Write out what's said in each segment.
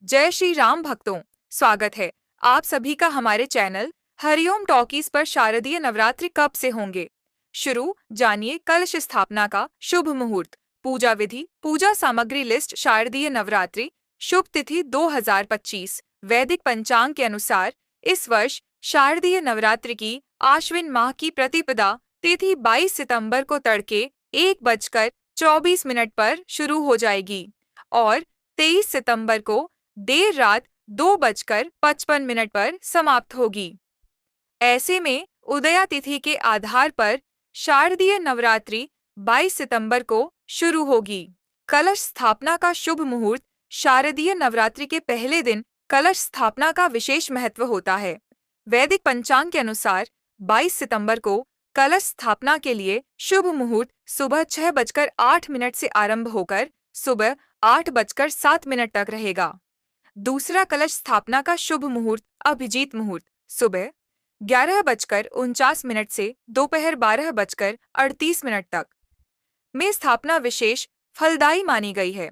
जय श्री राम भक्तों, स्वागत है आप सभी का हमारे चैनल हरिओम टॉकीज पर। शारदीय नवरात्रि कब से होंगे शुरू, जानिए कलश स्थापना का शुभ मुहूर्त, पूजा विधि, पूजा सामग्री लिस्ट। शारदीय नवरात्रि शुभ तिथि 2025 वैदिक पंचांग के अनुसार इस वर्ष शारदीय नवरात्रि की आश्विन माह की प्रतिपदा तिथि 22 सितंबर को तड़के 1:24 पर शुरू हो जाएगी और 23 सितंबर को देर रात 2:55 पर समाप्त होगी। ऐसे में उदया तिथि के आधार पर शारदीय नवरात्रि 22 सितंबर को शुरू होगी। कलश स्थापना का शुभ मुहूर्त। शारदीय नवरात्रि के पहले दिन कलश स्थापना का विशेष महत्व होता है। वैदिक पंचांग के अनुसार 22 सितंबर को कलश स्थापना के लिए शुभ मुहूर्त सुबह 6:08 से आरंभ होकर सुबह 8:07 तक रहेगा। दूसरा कलश स्थापना का शुभ मुहूर्त अभिजीत मुहूर्त सुबह 11:49 से दोपहर 12:38 तक में स्थापना विशेष फलदायी मानी गई है।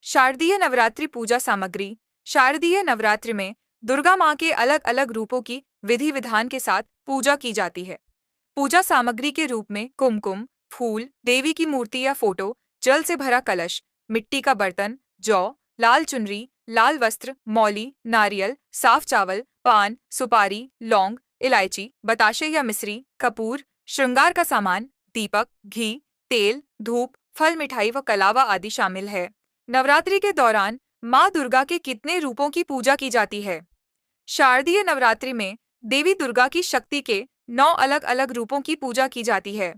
शारदीय नवरात्रि पूजा सामग्री। शारदीय नवरात्रि में दुर्गा माँ के अलग अलग रूपों की विधि विधान के साथ पूजा की जाती है। पूजा सामग्री के रूप में कुमकुम, फूल, देवी की मूर्ति या फोटो, जल से भरा कलश, मिट्टी का बर्तन, जौ, लाल चुनरी, लाल वस्त्र, मौली, नारियल, साफ चावल, पान, सुपारी, लौंग, इलायची, बताशे या मिश्री, कपूर, श्रृंगार का सामान, दीपक, घी, तेल, धूप, फल, मिठाई व कलावा आदि शामिल है। नवरात्रि के दौरान माँ दुर्गा के कितने रूपों की पूजा की जाती है? शारदीय नवरात्रि में देवी दुर्गा की शक्ति के 9 अलग अलग रूपों की पूजा की जाती है।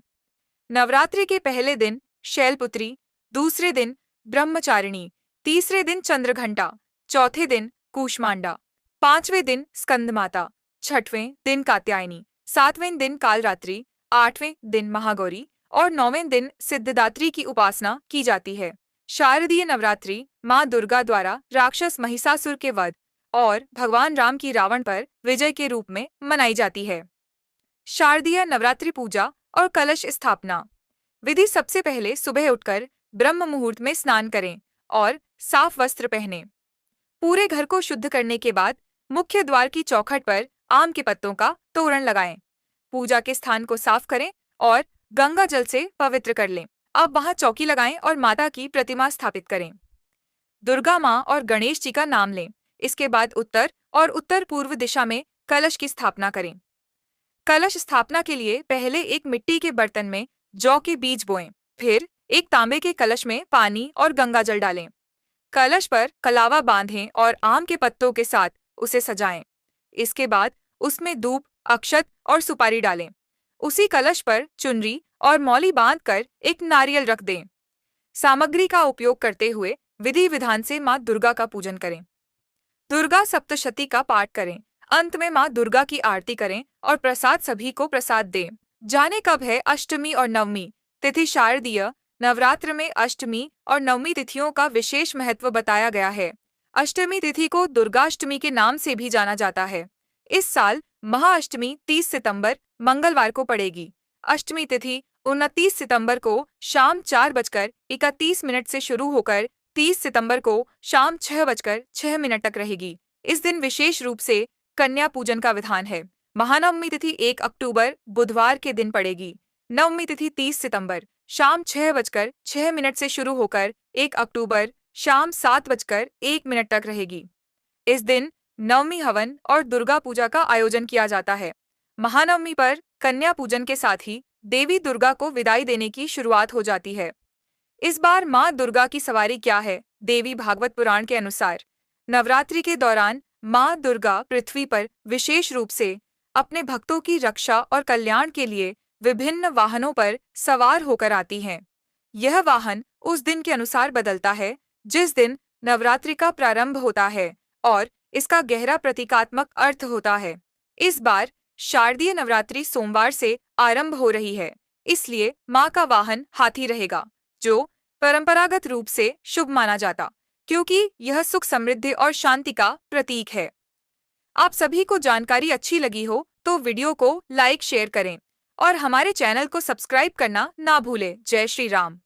नवरात्रि के पहले दिन शैलपुत्री, दूसरे दिन ब्रह्मचारिणी, तीसरे दिन चंद्रघंटा, चौथे दिन कूष्मांडा, पांचवें दिन स्कंदमाता, छठवें दिन कात्यायनी, सातवें दिन कालरात्रि, आठवें दिन महागौरी और 9वें दिन सिद्धिदात्री की उपासना की जाती है। शारदीय नवरात्रि माँ दुर्गा द्वारा राक्षस महिषासुर के वध और भगवान राम की रावण पर विजय के रूप में मनाई जाती है। शारदीय नवरात्रि पूजा और कलश स्थापना विधि। सबसे पहले सुबह उठकर ब्रह्म मुहूर्त में स्नान करें और साफ वस्त्र पहनें। पूरे घर को शुद्ध करने के बाद मुख्य द्वार की चौखट पर आम के पत्तों का तोरण लगाएं। पूजा के स्थान को साफ करें और गंगा जल से पवित्र कर लें। अब वहां चौकी लगाएं और माता की प्रतिमा स्थापित करें। दुर्गा माँ और गणेश जी का नाम लें। इसके बाद उत्तर और उत्तर पूर्व दिशा में कलश की स्थापना करें। कलश स्थापना के लिए पहले एक मिट्टी के बर्तन में जौ के बीज बोएं, फिर एक तांबे के कलश में पानी और गंगा जल डालें। कलश पर कलावा बांधें और आम के पत्तों के साथ उसे सजाएं। इसके बाद उसमें धूप, अक्षत और सुपारी डालें। उसी कलश पर चुनरी और मौली बांधकर एक नारियल रख दें। सामग्री का उपयोग करते हुए विधि विधान से माँ दुर्गा का पूजन करें। दुर्गा सप्तशती का पाठ करें। अंत में माँ दुर्गा की आरती करें और प्रसाद सभी को प्रसाद दें। जाने कब है अष्टमी और नवमी तिथि? शारदीय नवरात्र में अष्टमी और नवमी तिथियों का विशेष महत्व बताया गया है। अष्टमी तिथि को दुर्गाष्टमी के नाम से भी जाना जाता है। इस साल महाअष्टमी 30 सितंबर मंगलवार को पड़ेगी। अष्टमी तिथि 29 सितंबर को शाम 4:31 से शुरू होकर 30 सितंबर को शाम 6:06 तक रहेगी। इस दिन विशेष रूप से कन्या पूजन का विधान है। महानवमी तिथि 1 अक्टूबर बुधवार के दिन पड़ेगी। नवमी तिथि 30 सितंबर शाम 6:06 से शुरू होकर 1 अक्टूबर शाम 7:01 तक रहेगी। इस दिन नवमी हवन और दुर्गा पूजा का आयोजन किया जाता है। महानवमी पर कन्या पूजन के साथ ही देवी दुर्गा को विदाई देने की शुरुआत हो जाती है। इस बार माँ दुर्गा की सवारी क्या है? देवी भागवत पुराण के अनुसार नवरात्रि के दौरान माँ दुर्गा पृथ्वी पर विशेष रूप से अपने भक्तों की रक्षा और कल्याण के लिए विभिन्न वाहनों पर सवार होकर आती हैं। यह वाहन उस दिन के अनुसार बदलता है जिस दिन नवरात्रि का प्रारंभ होता है और इसका गहरा प्रतीकात्मक अर्थ होता है। इस बार शारदीय नवरात्रि सोमवार से आरंभ हो रही है, इसलिए माँ का वाहन हाथी रहेगा, जो परंपरागत रूप से शुभ माना जाता, क्योंकि यह सुख, समृद्धि और शांति का प्रतीक है। आप सभी को जानकारी अच्छी लगी हो तो वीडियो को लाइक, शेयर करें और हमारे चैनल को सब्सक्राइब करना ना भूलें। जय श्री राम।